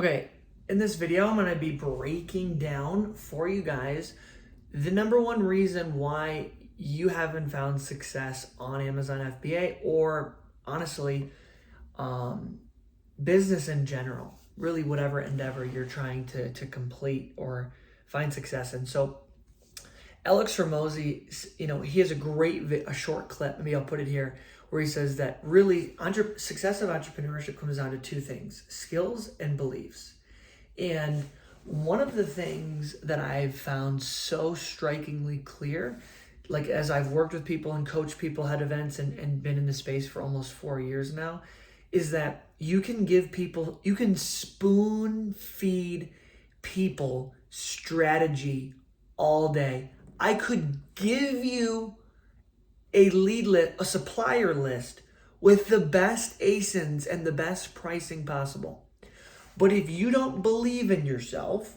Okay, in this video, I'm going to be breaking down for you guys the number one reason why you haven't found success on Amazon FBA or honestly, business in general, really whatever endeavor you're trying to complete or find success in. So Alex Ramosi, he has a short clip, maybe I'll put it here, where he says that really success of entrepreneurship comes down to two things: skills and beliefs. And one of the things that I've found so strikingly clear, like as I've worked with people and coached people, had events and been in the space for almost 4 years now, is that you can spoon feed people strategy all day. I could give you a supplier list with the best ASINs and the best pricing possible. But if you don't believe in yourself,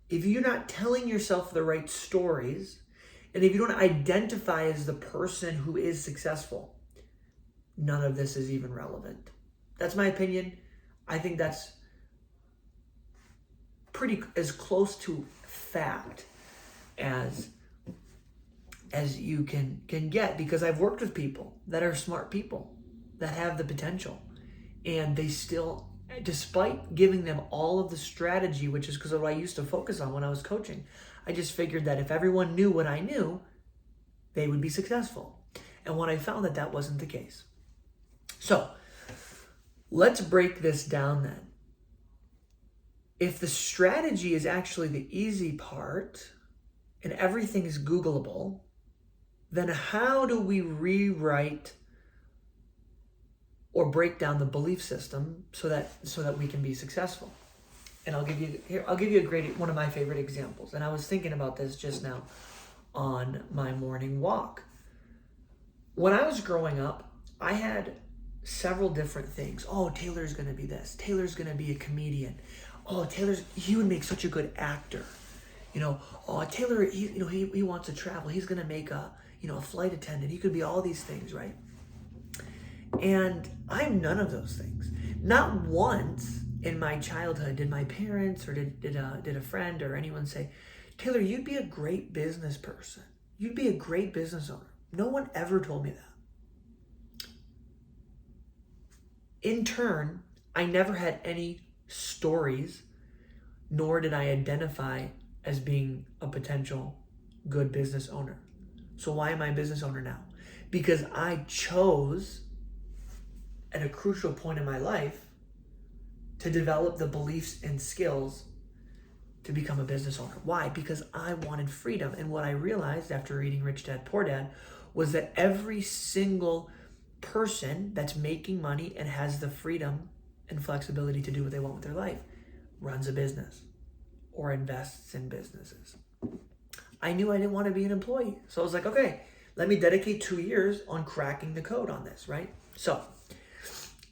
if you're not telling yourself the right stories, and if you don't identify as the person who is successful, none of this is even relevant. That's my opinion. I think that's pretty as close to fact as you can get, because I've worked with people that are smart people that have the potential, and they still, despite giving them all of the strategy, which is because of what I used to focus on when I was coaching, I just figured that if everyone knew what I knew, they would be successful. And what I found that wasn't the case. So let's break this down then. If the strategy is actually the easy part and everything is Googleable, then how do we rewrite or break down the belief system so that we can be successful? And I'll give you one of my favorite examples. And I was thinking about this just now on my morning walk. When I was growing up, I had several different things. Oh, Taylor's going to be this. Taylor's going to be a comedian. Oh, he would make such a good actor. Oh, Taylor, he wants to travel. He's going to make a flight attendant. He could be all these things, right? And I'm none of those things. Not once in my childhood did my parents or did a friend or anyone say, Taylor, you'd be a great business person. You'd be a great business owner. No one ever told me that. In turn, I never had any stories, nor did I identify as being a potential good business owner. So why am I a business owner now? Because I chose at a crucial point in my life to develop the beliefs and skills to become a business owner. Why? Because I wanted freedom. And what I realized after reading Rich Dad, Poor Dad was that every single person that's making money and has the freedom and flexibility to do what they want with their life runs a business or invests in businesses. I knew I didn't want to be an employee. So I was like, okay, let me dedicate 2 years on cracking the code on this, right? So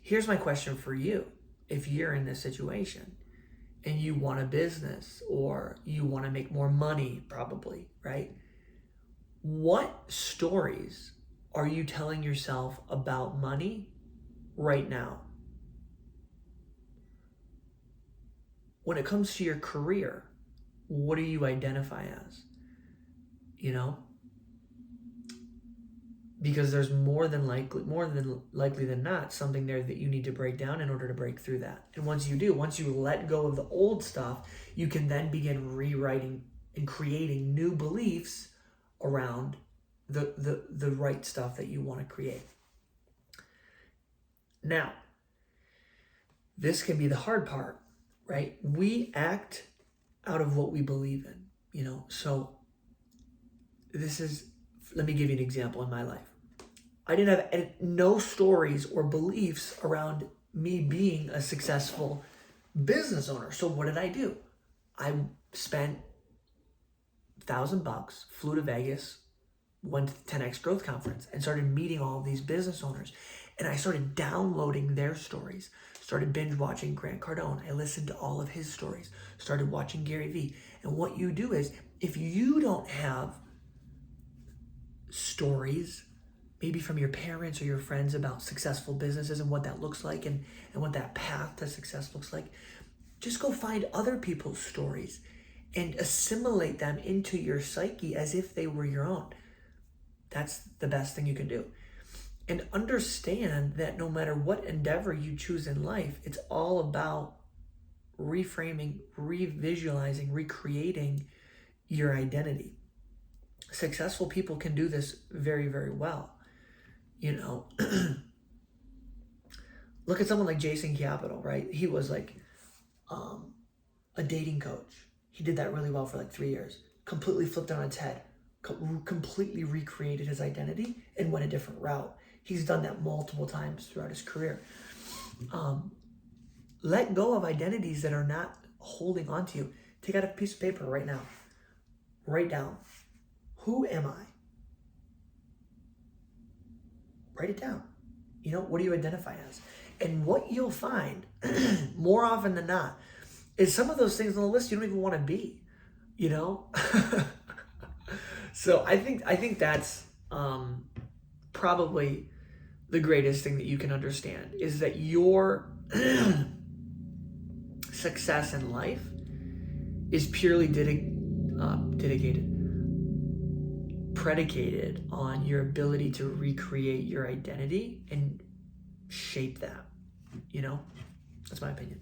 here's my question for you. If you're in this situation and you want a business or you want to make more money, probably, right? What stories are you telling yourself about money right now? When it comes to your career, what do you identify as? Because there's more than likely than not something there that you need to break down in order to break through that. And once you let go of the old stuff, you can then begin rewriting and creating new beliefs around the right stuff that you want to create. Now, this can be the hard part, right? We act out of what we believe in, so let me give you an example in my life. I didn't have no stories or beliefs around me being a successful business owner. So what did I do? I spent $1,000, flew to Vegas, went to the 10X Growth Conference, and started meeting all of these business owners. And I started downloading their stories, started binge watching Grant Cardone. I listened to all of his stories, started watching Gary Vee. And what you do is, if you don't have stories, maybe from your parents or your friends, about successful businesses and what that looks like and what that path to success looks like, Just go find other people's stories and assimilate them into your psyche as if they were your own. That's the best thing you can do. And understand that no matter what endeavor you choose in life, it's all about reframing, revisualizing, recreating your identity. Successful people can do this very, very well. You know, look at someone like Jason Capital, right? He was like a dating coach. He did that really well for like 3 years. Completely flipped it on its head. Completely recreated his identity and went a different route. He's done that multiple times throughout his career. Let go of identities that are not holding on to you. Take out a piece of paper right now. Write down, who am I? Write it down. You know, what do you identify as? And what you'll find, more often than not, is some of those things on the list you don't even want to be, you know? So I think that's probably the greatest thing that you can understand, is that your success in life is purely predicated on your ability to recreate your identity and shape that, you know? That's my opinion.